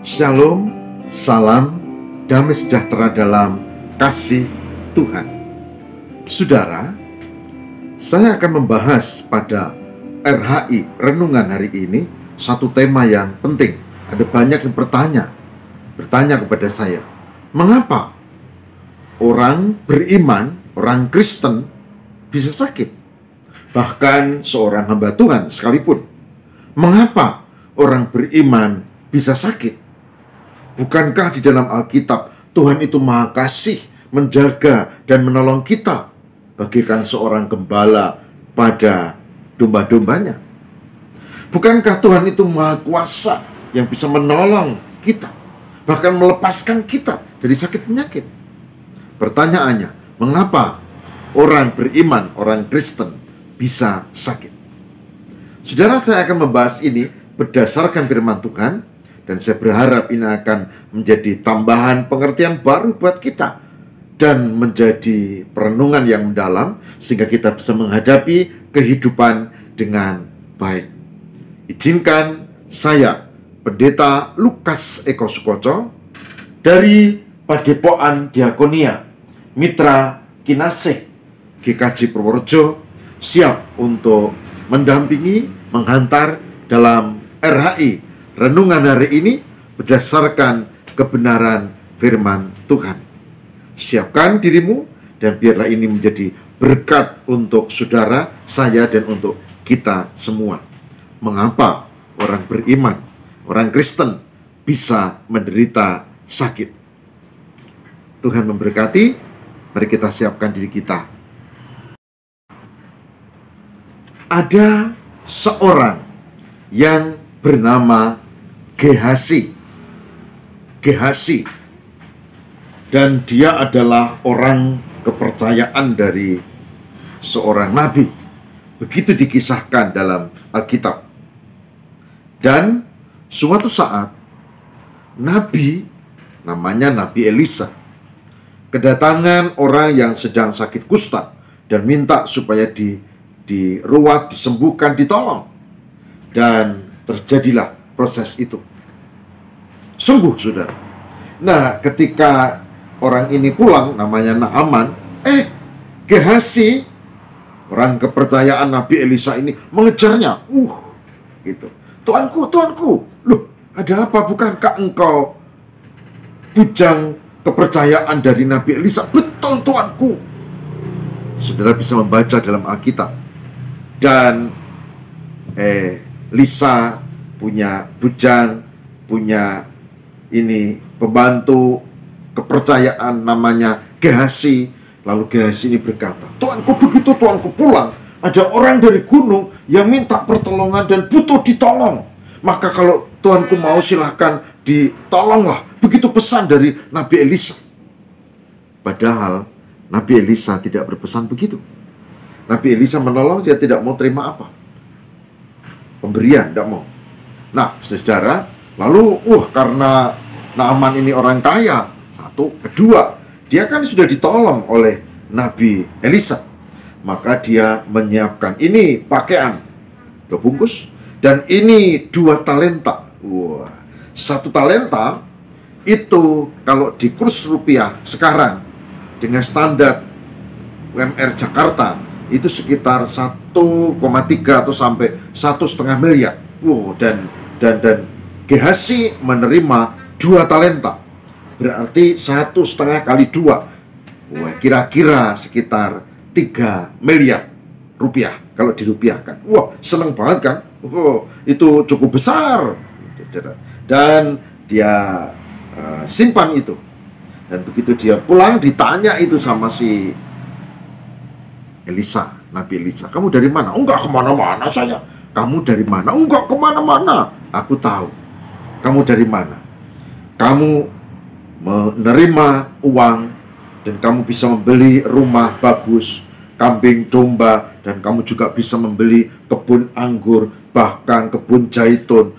Shalom, salam, damai sejahtera dalam kasih Tuhan. Saudara, saya akan membahas pada RHI Renungan hari ini satu tema yang penting. Ada banyak yang bertanya kepada saya, mengapa orang beriman, orang Kristen bisa sakit? Bahkan seorang hamba Tuhan sekalipun. Mengapa orang beriman bisa sakit? Bukankah di dalam Alkitab Tuhan itu Maha Kasih, menjaga dan menolong kita bagaikan seorang gembala pada domba-dombanya? Bukankah Tuhan itu Maha Kuasa yang bisa menolong kita, bahkan melepaskan kita dari sakit penyakit? Pertanyaannya, mengapa orang beriman, orang Kristen bisa sakit? Saudara, saya akan membahas ini berdasarkan firman Tuhan, dan saya berharap ini akan menjadi tambahan pengertian baru buat kita dan menjadi perenungan yang mendalam sehingga kita bisa menghadapi kehidupan dengan baik. Izinkan saya, Pendeta Lukas Eko Sukoco dari Padepokan Diakonia Mitra Kinasih GKJ Purworejo, siap untuk mendampingi, menghantar dalam RHI Renungan hari ini berdasarkan kebenaran firman Tuhan. Siapkan dirimu dan biarlah ini menjadi berkat untuk saudara, saya, dan untuk kita semua. Mengapa orang beriman, orang Kristen bisa menderita sakit? Tuhan memberkati. Mari kita siapkan diri kita. Ada seorang yang bernama Gehazi, dan dia adalah orang kepercayaan dari seorang nabi. Begitu dikisahkan dalam Alkitab. Dan suatu saat nabi, namanya Nabi Elisa, kedatangan orang yang sedang sakit kusta dan minta supaya diruat, disembuhkan, ditolong. Dan terjadilah proses itu. Sembuh, saudara. Nah, ketika orang ini pulang, namanya Naaman, Gehazi, orang kepercayaan Nabi Elisa ini mengejarnya. Gitu. Tuanku, loh, ada apa? Bukankah engkau bujang kepercayaan dari Nabi Elisa? Betul, tuanku. Saudara bisa membaca dalam Alkitab. Dan Lisa punya bujang, punya ini pembantu kepercayaan namanya Gehazi. Lalu Gehazi ini berkata, tuanku, begitu tuanku pulang, ada orang dari gunung yang minta pertolongan dan butuh ditolong. Maka kalau tuanku mau, silahkan ditolonglah. Begitu pesan dari Nabi Elisa. Padahal Nabi Elisa tidak berpesan begitu. Nabi Elisa menolong, dia tidak mau terima apa? Pemberian, tidak mau. Nah, saudara, lalu karena Naaman ini orang kaya, satu, kedua, dia kan sudah ditolong oleh Nabi Elisa. Maka dia menyiapkan ini pakaian 2 bungkus, dan ini 2 talenta. 1 talenta itu kalau di kurs rupiah sekarang dengan standar UMR Jakarta itu sekitar 1,3 atau sampai 1,5 miliar. Dan Gehazi menerima 2 talenta. Berarti 1,5 kali 2. Kira-kira sekitar 3 miliar rupiah kalau dirupiahkan. Seneng banget kan? Itu cukup besar. Dan dia simpan itu. Dan begitu dia pulang, ditanya itu sama si Elisa, Nabi Elisa, kamu dari mana? Enggak kemana-mana saya. Kamu dari mana? Enggak kemana-mana. Aku tahu. Kamu dari mana? Kamu menerima uang dan kamu bisa membeli rumah bagus, kambing domba, dan kamu juga bisa membeli kebun anggur, bahkan kebun zaitun,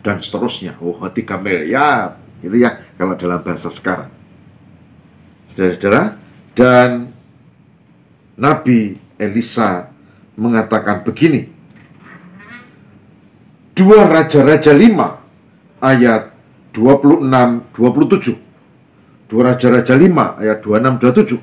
dan seterusnya. 3 miliar. Itu ya kalau dalam bahasa sekarang. Saudara-saudara, dan Nabi Elisa mengatakan begini. 2 Raja-Raja 5 ayat 26-27. 2 Raja-Raja 5 ayat 26-27.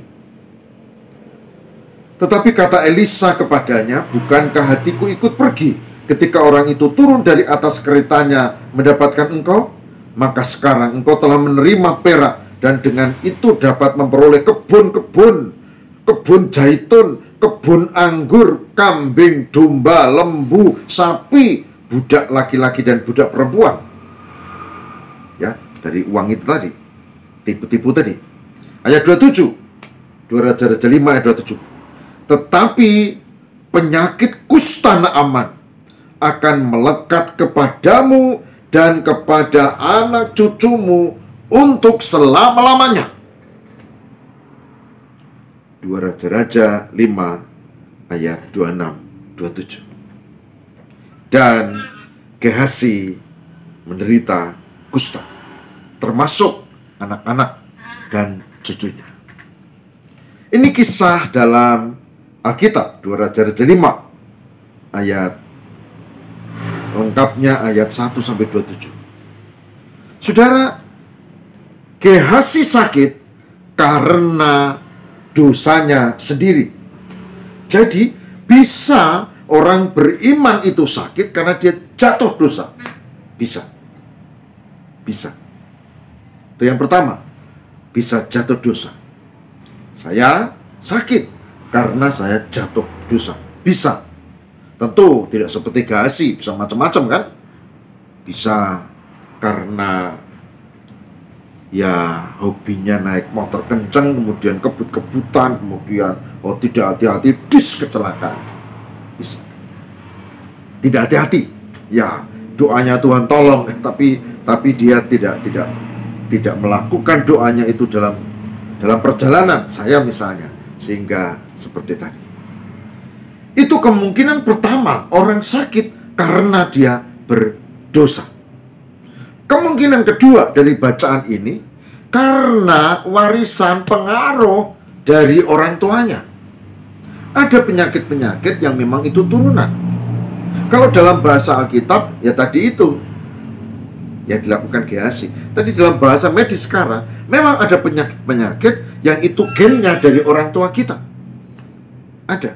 Tetapi kata Elisa kepadanya, bukankah hatiku ikut pergi ketika orang itu turun dari atas keretanya mendapatkan engkau? Maka sekarang engkau telah menerima perak, dan dengan itu dapat memperoleh kebun zaitun, kebun anggur, kambing, domba, lembu, sapi, budak laki-laki dan budak perempuan. Ya, dari uang itu tadi, tipu-tipu tadi. Ayat 27, 2 Raja-Raja 5 ayat 27. Tetapi penyakit kusta Naaman akan melekat kepadamu dan kepada anak cucumu untuk selama-lamanya. 2 Raja-Raja 5 ayat 26-27. Dan Gehazi menderita kusta, termasuk anak-anak dan cucunya. Ini kisah dalam Alkitab, 2 Raja-Raja 5 ayat lengkapnya ayat 1-27. Saudara, Gehazi sakit karena dosanya sendiri. Jadi bisa orang beriman itu sakit karena dia jatuh dosa. Bisa. Itu yang pertama, bisa jatuh dosa. Saya sakit karena saya jatuh dosa. Bisa. Tentu tidak seperti Gehazi, bisa macam-macam kan? Bisa karena ya hobinya naik motor kenceng, kemudian kebut-kebutan, kemudian tidak hati-hati, kecelakaan. Bisa. Tidak hati-hati. Ya, doanya Tuhan tolong, tapi dia tidak melakukan doanya itu dalam perjalanan, saya misalnya, sehingga seperti tadi. Itu kemungkinan pertama, orang sakit karena dia berdosa. Kemungkinan kedua dari bacaan ini, karena warisan pengaruh dari orang tuanya. Ada penyakit-penyakit yang memang itu turunan. Kalau dalam bahasa Alkitab, ya tadi itu yang dilakukan Gehazi. Tadi dalam bahasa medis sekarang, memang ada penyakit-penyakit yang itu gennya dari orang tua kita. Ada.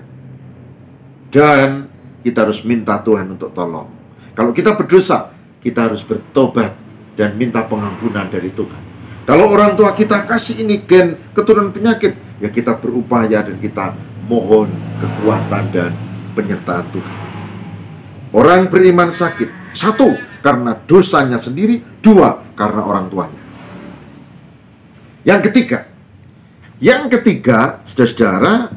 Dan kita harus minta Tuhan untuk tolong. Kalau kita berdosa, kita harus bertobat dan minta pengampunan dari Tuhan. Kalau orang tua kita kasih ini gen keturunan penyakit, ya kita berupaya dan kita mohon kekuatan dan penyertaan Tuhan. Orang beriman sakit, 1, karena dosanya sendiri, 2, karena orang tuanya. Yang ketiga, saudara-saudara,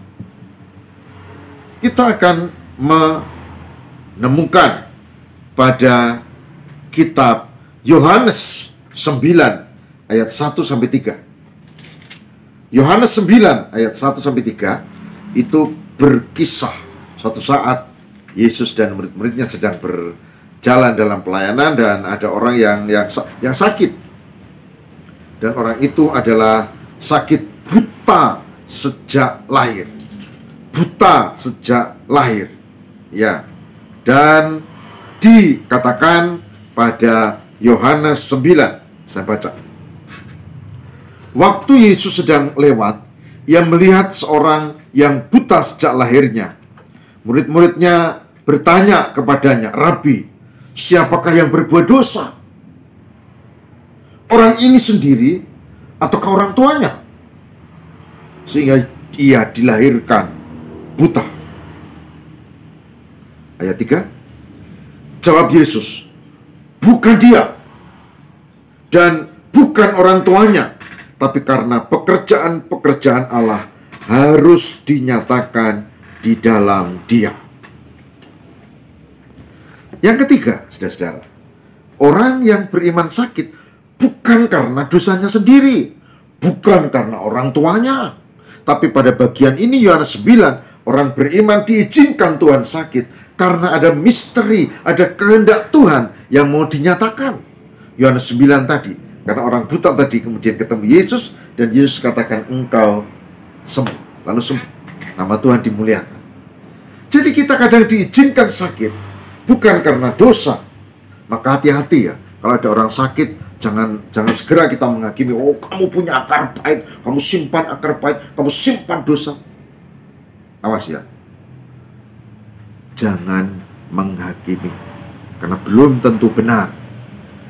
kita akan menemukan pada kitab Yohanes 9 ayat 1-3. Yohanes 9 ayat 1-3 itu berkisah suatu saat Yesus dan murid-muridnya sedang berjalan dalam pelayanan, dan ada orang yang sakit. Dan orang itu adalah sakit buta sejak lahir. Ya. Dan dikatakan pada Yohanes 9, saya baca. Waktu Yesus sedang lewat, ia melihat seorang yang buta sejak lahirnya. Murid-muridnya bertanya kepadanya, "Rabi, siapakah yang berbuat dosa? Orang ini sendiri ataukah orang tuanya, sehingga ia dilahirkan buta?" Ayat 3. Jawab Yesus, "Bukan dia dan bukan orang tuanya, tapi karena pekerjaan-pekerjaan Allah harus dinyatakan di dalam dia." Yang ketiga, saudara-saudara, orang yang beriman sakit bukan karena dosanya sendiri, bukan karena orang tuanya. Tapi pada bagian ini Yohanes 9, orang beriman diizinkan Tuhan sakit karena ada misteri, ada kehendak Tuhan yang mau dinyatakan. Yohanes 9 tadi, karena orang buta tadi kemudian ketemu Yesus, dan Yesus katakan, "Engkau sembuh." Lalu sembuh. Nama Tuhan dimuliakan. Jadi kita kadang diizinkan sakit bukan karena dosa. Maka hati-hati ya, kalau ada orang sakit Jangan segera kita menghakimi. Oh, kamu punya akar pahit, kamu simpan akar pahit, kamu simpan dosa. Awas ya. Jangan menghakimi, karena belum tentu benar.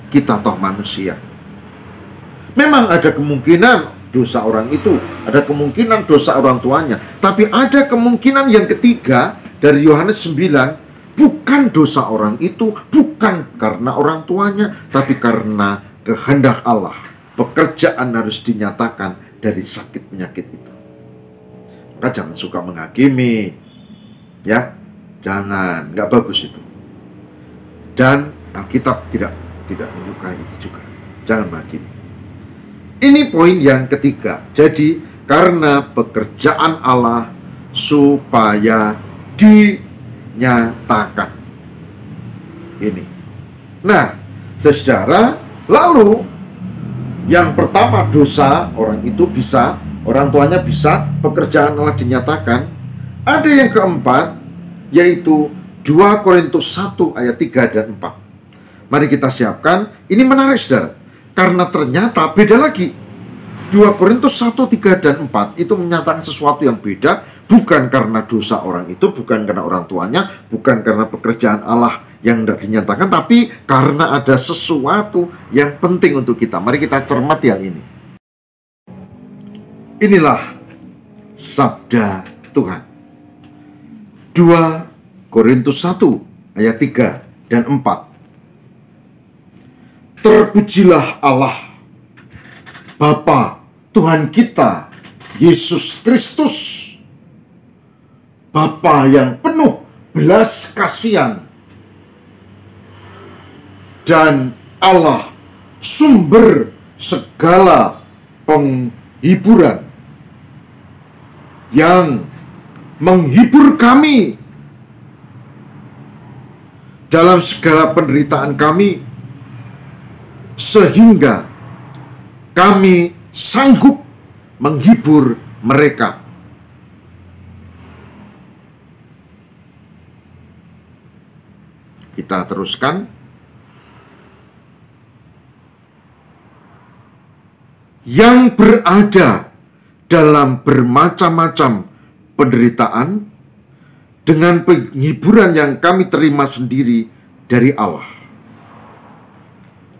Kita toh manusia. Memang ada kemungkinan dosa orang itu, ada kemungkinan dosa orang tuanya, tapi ada kemungkinan yang ketiga dari Yohanes 9, bukan dosa orang itu, bukan karena orang tuanya, tapi karena kehendak Allah. Pekerjaan harus dinyatakan dari sakit penyakit itu. Maka jangan suka menghakimi, ya, jangan, nggak bagus itu. Dan Alkitab tidak menyukai itu juga. Jangan menghakimi. Ini poin yang ketiga. Jadi karena pekerjaan Allah supaya dinyatakan. Ini. Nah, saudara, lalu yang pertama dosa orang itu bisa, orang tuanya bisa, pekerjaan Allah dinyatakan. Ada yang keempat, yaitu 2 Korintus 1 ayat 3 dan 4. Mari kita siapkan. Ini menarik, saudara, karena ternyata beda lagi. 2 Korintus 1, 3 dan 4 itu menyatakan sesuatu yang beda. Bukan karena dosa orang itu, bukan karena orang tuanya, bukan karena pekerjaan Allah yang tidak dinyatakan, tapi karena ada sesuatu yang penting untuk kita. Mari kita cermati hal ini. Inilah sabda Tuhan. 2 Korintus 1 ayat 3 dan 4. Terpujilah Allah, Bapa Tuhan kita, Yesus Kristus, Bapa yang penuh belas kasihan, dan Allah sumber segala penghiburan, yang menghibur kami dalam segala penderitaan kami, sehingga kami sanggup menghibur mereka. Kita teruskan. Yang berada dalam bermacam-macam penderitaan dengan penghiburan yang kami terima sendiri dari Allah.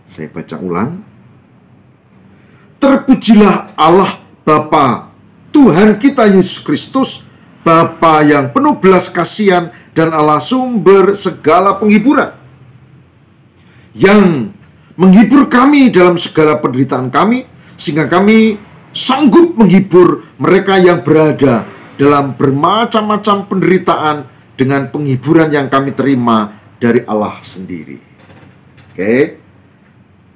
Saya baca ulang. Terpujilah Allah Bapa Tuhan kita Yesus Kristus, Bapa yang penuh belas kasihan dan Allah sumber segala penghiburan, yang menghibur kami dalam segala penderitaan kami, sehingga kami sanggup menghibur mereka yang berada dalam bermacam-macam penderitaan dengan penghiburan yang kami terima dari Allah sendiri. Oke.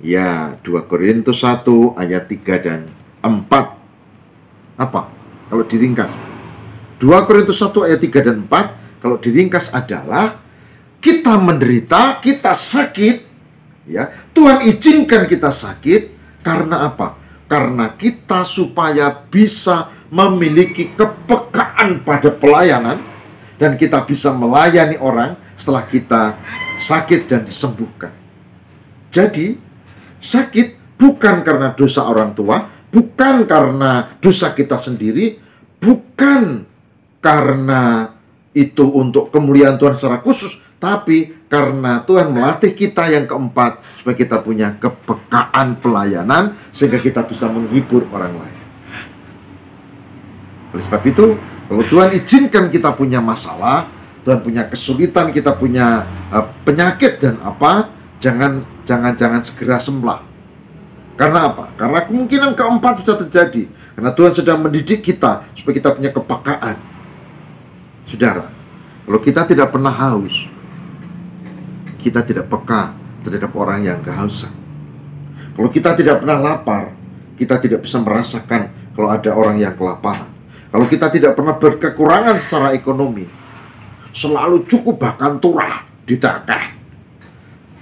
Ya, 2 Korintus 1 ayat 3 dan 4. Apa? Kalau diringkas 2 Korintus 1 ayat 3 dan 4, kalau diringkas adalah kita menderita, kita sakit, ya. Tuhan izinkan kita sakit karena apa? Karena kita supaya bisa memiliki kepekaan pada pelayanan, dan kita bisa melayani orang setelah kita sakit dan disembuhkan. Jadi sakit bukan karena dosa orang tua, bukan karena dosa kita sendiri, bukan karena itu untuk kemuliaan Tuhan secara khusus, tapi karena Tuhan melatih kita yang keempat, supaya kita punya kepekaan pelayanan, sehingga kita bisa menghibur orang lain. Oleh sebab itu, kalau Tuhan izinkan kita punya masalah, Tuhan punya kesulitan, kita punya penyakit dan apa, jangan segera semblah. Karena apa? Karena kemungkinan keempat bisa terjadi. Karena Tuhan sedang mendidik kita supaya kita punya kepekaan. Saudara, kalau kita tidak pernah haus, kita tidak peka terhadap orang yang kehausan. Kalau kita tidak pernah lapar, kita tidak bisa merasakan kalau ada orang yang kelaparan. Kalau kita tidak pernah berkekurangan secara ekonomi, selalu cukup bahkan turah ditakah,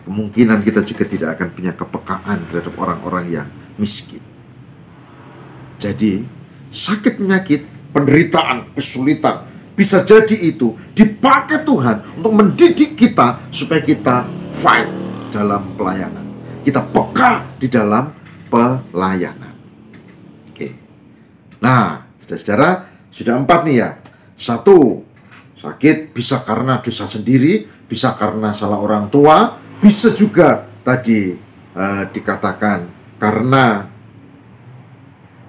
kemungkinan kita juga tidak akan punya kepekaan terhadap orang-orang yang miskin. Jadi, sakit penyakit, penderitaan, kesulitan, bisa jadi itu dipakai Tuhan untuk mendidik kita supaya kita fight dalam pelayanan. kita peka di dalam pelayanan. Oke. Nah, saudara-saudara, sudah 4 nih ya. 1, sakit bisa karena dosa sendiri, bisa karena salah orang tua, bisa juga tadi dikatakan karena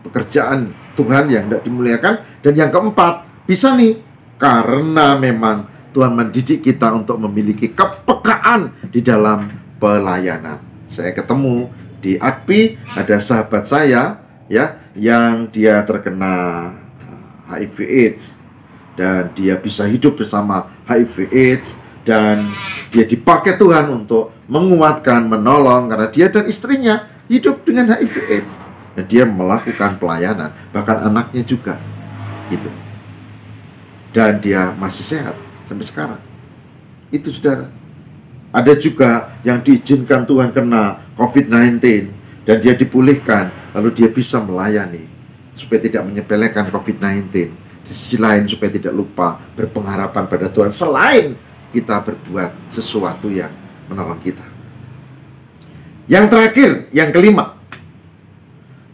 pekerjaan Tuhan yang tidak dimuliakan. Dan yang keempat, bisa nih karena memang Tuhan mendidik kita untuk memiliki kepekaan di dalam pelayanan. Saya ketemu di AKPI, ada sahabat saya ya yang dia terkena HIV/AIDS dan dia bisa hidup bersama HIV/AIDS, dan dia dipakai Tuhan untuk menguatkan, menolong, karena dia dan istrinya hidup dengan HIV/AIDS dan dia melakukan pelayanan, bahkan anaknya juga gitu, dan dia masih sehat sampai sekarang. Itu saudara. Ada juga yang diizinkan Tuhan kena COVID-19 dan dia dipulihkan, lalu dia bisa melayani supaya tidak menyepelekan COVID-19. Di sisi lain supaya tidak lupa berpengharapan pada Tuhan selain kita berbuat sesuatu yang menolong kita. Yang terakhir, yang kelima.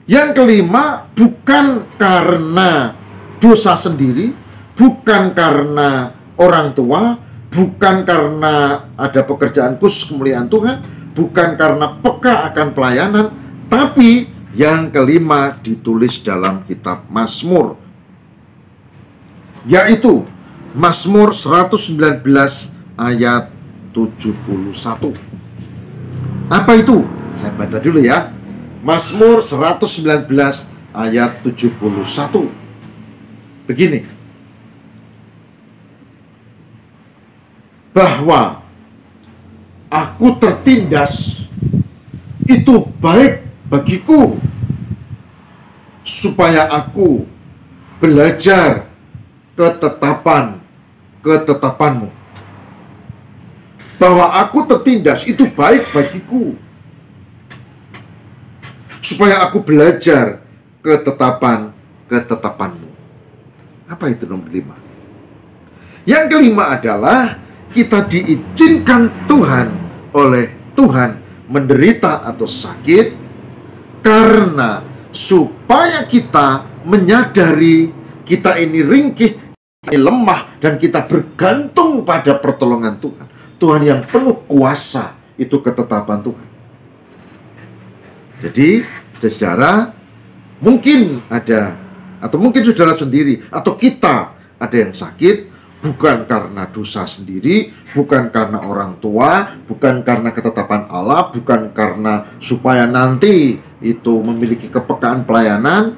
Yang kelima, bukan karena dosa sendiri, bukan karena orang tua, bukan karena ada pekerjaan khusus kemuliaan Tuhan, bukan karena peka akan pelayanan, tapi yang kelima ditulis dalam kitab Mazmur, yaitu Mazmur 119 ayat 71. Apa itu? Saya baca dulu ya. Mazmur 119 ayat 71. Begini. Bahwa aku tertindas itu baik bagiku, supaya aku belajar ketetapanmu. Bahwa aku tertindas itu baik bagiku, supaya aku belajar ketetapanmu. Apa itu nomor 5? Yang kelima adalah kita diizinkan Tuhan oleh Tuhan menderita atau sakit karena supaya kita menyadari kita ini ringkih, ini lemah, dan kita bergantung pada pertolongan Tuhan. Tuhan yang penuh kuasa, itu ketetapan Tuhan. Jadi, saudara, mungkin ada, atau mungkin saudara sendiri, atau kita ada yang sakit, bukan karena dosa sendiri, bukan karena orang tua, bukan karena ketetapan Allah, bukan karena supaya nanti itu memiliki kepekaan pelayanan.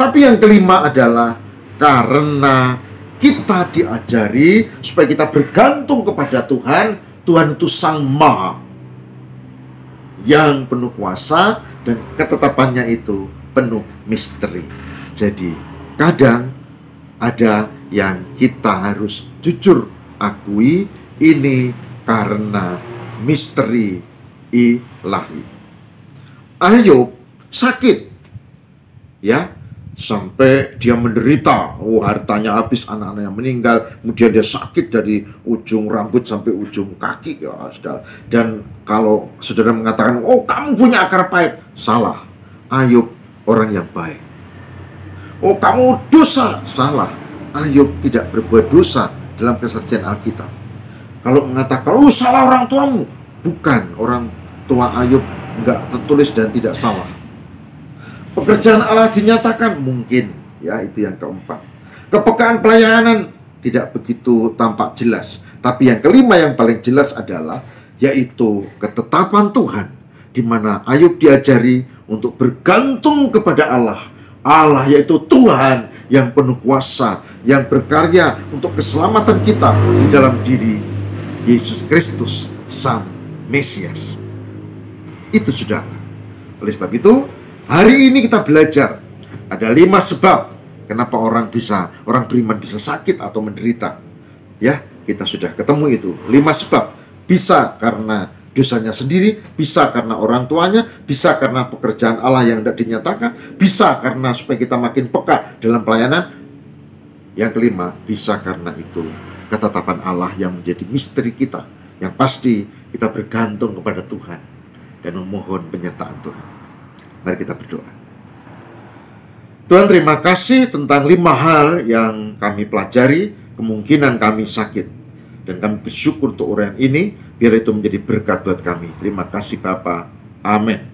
Tapi yang kelima adalah karena kita diajari supaya kita bergantung kepada Tuhan. Tuhan itu Sang Maha yang penuh kuasa, dan ketetapannya itu penuh misteri. Jadi kadang ada yang kita harus jujur akui, ini karena misteri ilahi. Ayub sakit, ya, sampai dia menderita. Hartanya habis, anak-anaknya meninggal, kemudian dia sakit dari ujung rambut sampai ujung kaki, ya, saudara. Dan kalau saudara mengatakan, oh kamu punya akar pahit, salah. Ayub orang yang baik. Oh kamu dosa, salah. Ayub tidak berbuat dosa dalam kesaksian Alkitab. Kalau mengatakan, oh salah orang tuamu, bukan, orang tua Ayub enggak tertulis dan tidak salah. Pekerjaan Allah dinyatakan, mungkin, ya, itu yang keempat. Kepekaan pelayanan tidak begitu tampak jelas. Tapi yang kelima yang paling jelas adalah, yaitu ketetapan Tuhan, di mana Ayub diajari untuk bergantung kepada Allah. Allah yaitu Tuhan yang penuh kuasa, yang berkarya untuk keselamatan kita di dalam diri Yesus Kristus, Sang Mesias. Itu sudah. Oleh sebab itu, hari ini kita belajar ada 5 sebab kenapa orang beriman bisa sakit atau menderita. Ya, kita sudah ketemu itu. 5 sebab. Bisa karena dosanya sendiri, bisa karena orang tuanya, bisa karena pekerjaan Allah yang tidak dinyatakan, bisa karena supaya kita makin peka dalam pelayanan. Yang kelima, bisa karena itu ketetapan Allah yang menjadi misteri kita, yang pasti kita bergantung kepada Tuhan. dan memohon penyertaan Tuhan. Mari kita berdoa. Tuhan, terima kasih tentang 5 hal yang kami pelajari. Kemungkinan kami sakit, dan kami bersyukur untuk uraian ini, biar itu menjadi berkat buat kami. Terima kasih Bapa. Amin.